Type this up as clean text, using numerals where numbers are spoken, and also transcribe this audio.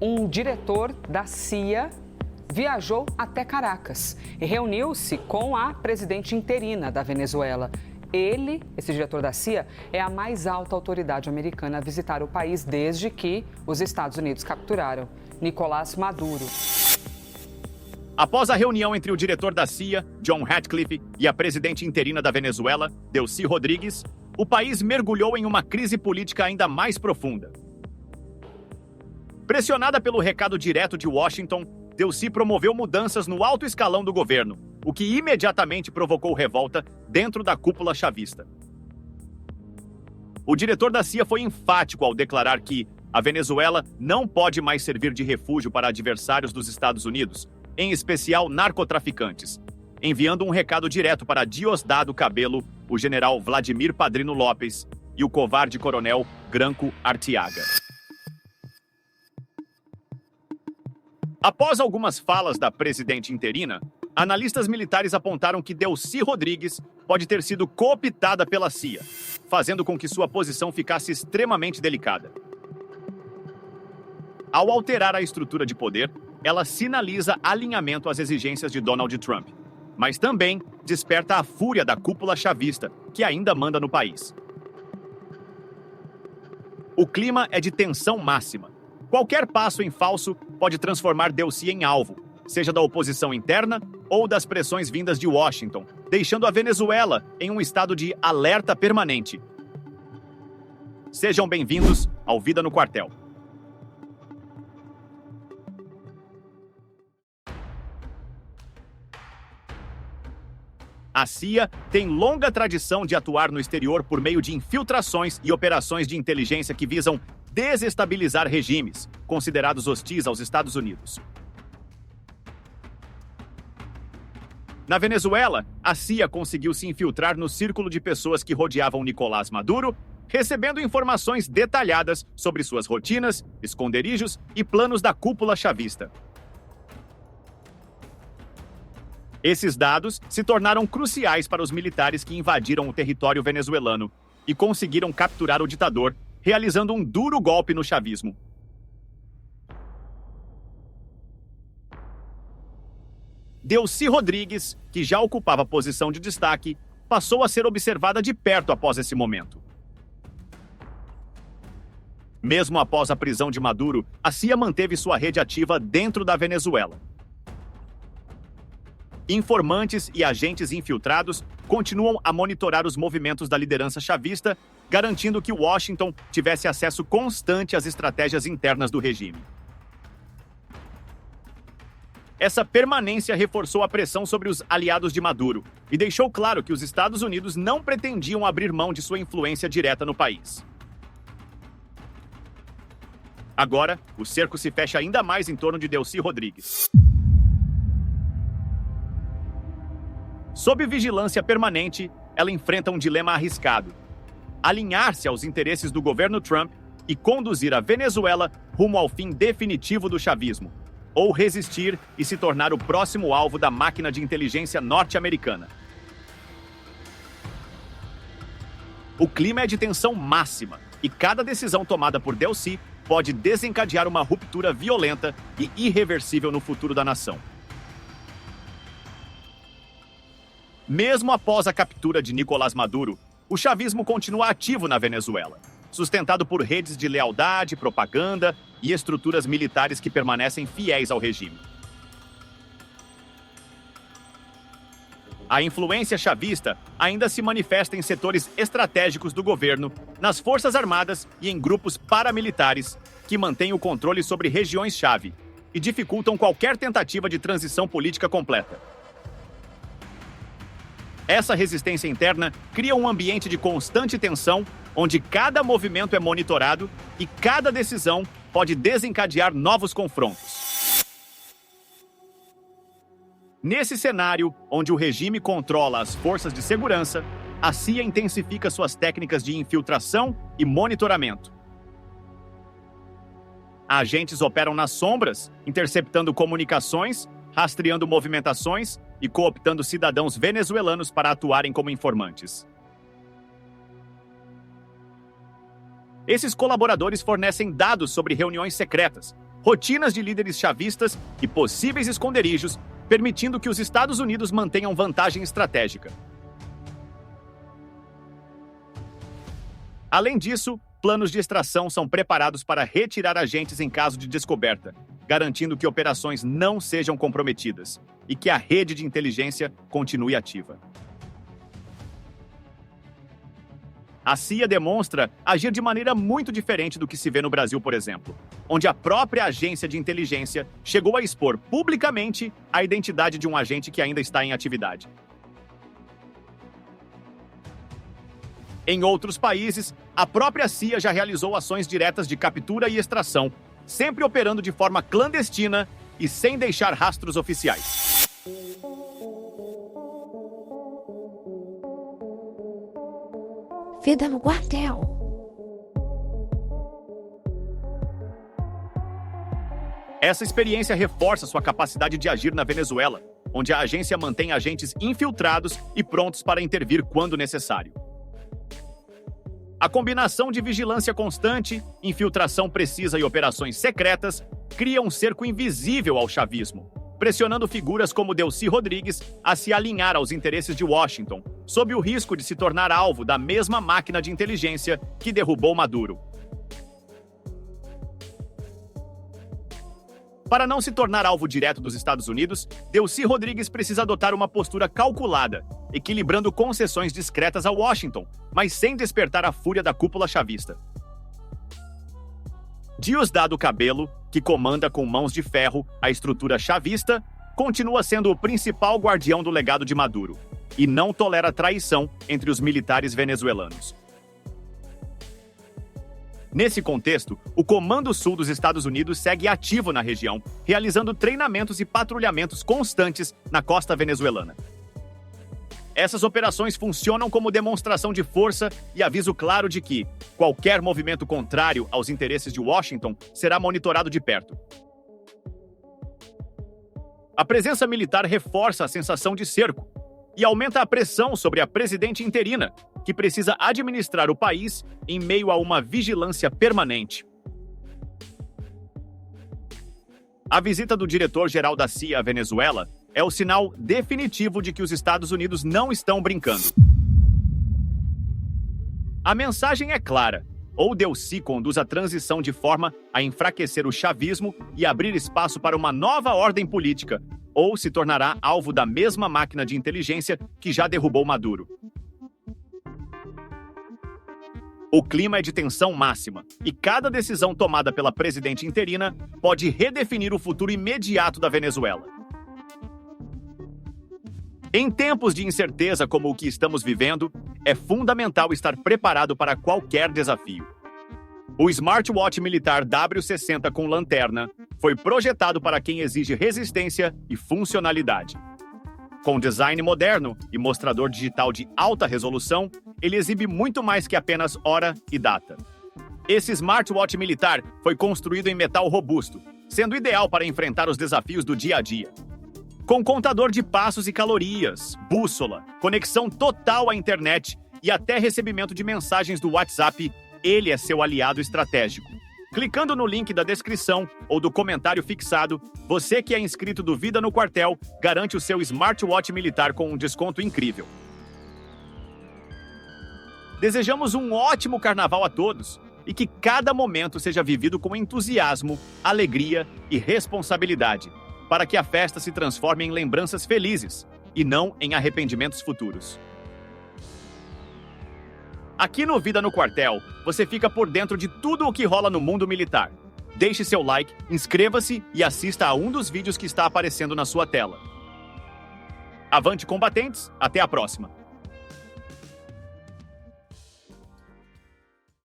um diretor da CIA viajou até Caracas e reuniu-se com a presidente interina da Venezuela. Esse diretor da CIA, é a mais alta autoridade americana a visitar o país desde que os Estados Unidos capturaram Nicolás Maduro. Após a reunião entre o diretor da CIA, John Ratcliffe, e a presidente interina da Venezuela, Delcy Rodrigues, o país mergulhou em uma crise política ainda mais profunda. Pressionada pelo recado direto de Washington, Delcy promoveu mudanças no alto escalão do governo, o que imediatamente provocou revolta dentro da cúpula chavista. O diretor da CIA foi enfático ao declarar que a Venezuela não pode mais servir de refúgio para adversários dos Estados Unidos, em especial narcotraficantes, enviando um recado direto para Diosdado Cabello, o general Vladimir Padrino Lopes e o covarde coronel Granco Artiaga. Após algumas falas da presidente interina, analistas militares apontaram que Delcy Rodrigues pode ter sido cooptada pela CIA, fazendo com que sua posição ficasse extremamente delicada. Ao alterar a estrutura de poder, ela sinaliza alinhamento às exigências de Donald Trump, mas também desperta a fúria da cúpula chavista, que ainda manda no país. O clima é de tensão máxima. Qualquer passo em falso pode transformar Delcy em alvo, seja da oposição interna ou das pressões vindas de Washington, deixando a Venezuela em um estado de alerta permanente. Sejam bem-vindos ao Vida no Quartel. A CIA tem longa tradição de atuar no exterior por meio de infiltrações e operações de inteligência que visam desestabilizar regimes considerados hostis aos Estados Unidos. Na Venezuela, a CIA conseguiu se infiltrar no círculo de pessoas que rodeavam Nicolás Maduro, recebendo informações detalhadas sobre suas rotinas, esconderijos e planos da cúpula chavista. Esses dados se tornaram cruciais para os militares que invadiram o território venezuelano e conseguiram capturar o ditador, realizando um duro golpe no chavismo. Delcy Rodrigues, que já ocupava posição de destaque, passou a ser observada de perto após esse momento. Mesmo após a prisão de Maduro, a CIA manteve sua rede ativa dentro da Venezuela. Informantes e agentes infiltrados continuam a monitorar os movimentos da liderança chavista, garantindo que Washington tivesse acesso constante às estratégias internas do regime. Essa permanência reforçou a pressão sobre os aliados de Maduro e deixou claro que os Estados Unidos não pretendiam abrir mão de sua influência direta no país. Agora, o cerco se fecha ainda mais em torno de Delcy Rodrigues. Sob vigilância permanente, ela enfrenta um dilema arriscado: alinhar-se aos interesses do governo Trump e conduzir a Venezuela rumo ao fim definitivo do chavismo, ou resistir e se tornar o próximo alvo da máquina de inteligência norte-americana. O clima é de tensão máxima e cada decisão tomada por Delcy pode desencadear uma ruptura violenta e irreversível no futuro da nação. Mesmo após a captura de Nicolás Maduro, o chavismo continua ativo na Venezuela, sustentado por redes de lealdade, propaganda e estruturas militares que permanecem fiéis ao regime. A influência chavista ainda se manifesta em setores estratégicos do governo, nas forças armadas e em grupos paramilitares que mantêm o controle sobre regiões-chave e dificultam qualquer tentativa de transição política completa. Essa resistência interna cria um ambiente de constante tensão, onde cada movimento é monitorado e cada decisão pode desencadear novos confrontos. Nesse cenário, onde o regime controla as forças de segurança, a CIA intensifica suas técnicas de infiltração e monitoramento. Agentes operam nas sombras, interceptando comunicações, rastreando movimentações e cooptando cidadãos venezuelanos para atuarem como informantes. Esses colaboradores fornecem dados sobre reuniões secretas, rotinas de líderes chavistas e possíveis esconderijos, permitindo que os Estados Unidos mantenham vantagem estratégica. Além disso, planos de extração são preparados para retirar agentes em caso de descoberta, garantindo que operações não sejam comprometidas e que a rede de inteligência continue ativa. A CIA demonstra agir de maneira muito diferente do que se vê no Brasil, por exemplo, onde a própria agência de inteligência chegou a expor publicamente a identidade de um agente que ainda está em atividade. Em outros países, a própria CIA já realizou ações diretas de captura e extração, sempre operando de forma clandestina e sem deixar rastros oficiais. Vida no quartel. Essa experiência reforça sua capacidade de agir na Venezuela, onde a agência mantém agentes infiltrados e prontos para intervir quando necessário. A combinação de vigilância constante, infiltração precisa e operações secretas cria um cerco invisível ao chavismo, pressionando figuras como Delcy Rodrigues a se alinhar aos interesses de Washington, sob o risco de se tornar alvo da mesma máquina de inteligência que derrubou Maduro. Para não se tornar alvo direto dos Estados Unidos, Delcy Rodrigues precisa adotar uma postura calculada, equilibrando concessões discretas a Washington, mas sem despertar a fúria da cúpula chavista. Diosdado Cabello, que comanda com mãos de ferro a estrutura chavista, continua sendo o principal guardião do legado de Maduro e não tolera traição entre os militares venezuelanos. Nesse contexto, o Comando Sul dos Estados Unidos segue ativo na região, realizando treinamentos e patrulhamentos constantes na costa venezuelana. Essas operações funcionam como demonstração de força e aviso claro de que qualquer movimento contrário aos interesses de Washington será monitorado de perto. A presença militar reforça a sensação de cerco e aumenta a pressão sobre a presidente interina, que precisa administrar o país em meio a uma vigilância permanente. A visita do diretor-geral da CIA à Venezuela é o sinal definitivo de que os Estados Unidos não estão brincando. A mensagem é clara: ou Delcy conduz a transição de forma a enfraquecer o chavismo e abrir espaço para uma nova ordem política, ou se tornará alvo da mesma máquina de inteligência que já derrubou Maduro. O clima é de tensão máxima, e cada decisão tomada pela presidente interina pode redefinir o futuro imediato da Venezuela. Em tempos de incerteza como o que estamos vivendo, é fundamental estar preparado para qualquer desafio. O smartwatch militar W60 com lanterna foi projetado para quem exige resistência e funcionalidade. Com design moderno e mostrador digital de alta resolução, ele exibe muito mais que apenas hora e data. Esse smartwatch militar foi construído em metal robusto, sendo ideal para enfrentar os desafios do dia a dia. Com contador de passos e calorias, bússola, conexão total à internet e até recebimento de mensagens do WhatsApp, ele é seu aliado estratégico. Clicando no link da descrição ou do comentário fixado, você que é inscrito do Vida no Quartel garante o seu smartwatch militar com um desconto incrível. Desejamos um ótimo carnaval a todos e que cada momento seja vivido com entusiasmo, alegria e responsabilidade, para que a festa se transforme em lembranças felizes e não em arrependimentos futuros. Aqui no Vida no Quartel, você fica por dentro de tudo o que rola no mundo militar. Deixe seu like, inscreva-se e assista a um dos vídeos que está aparecendo na sua tela. Avante, combatentes! Até a próxima!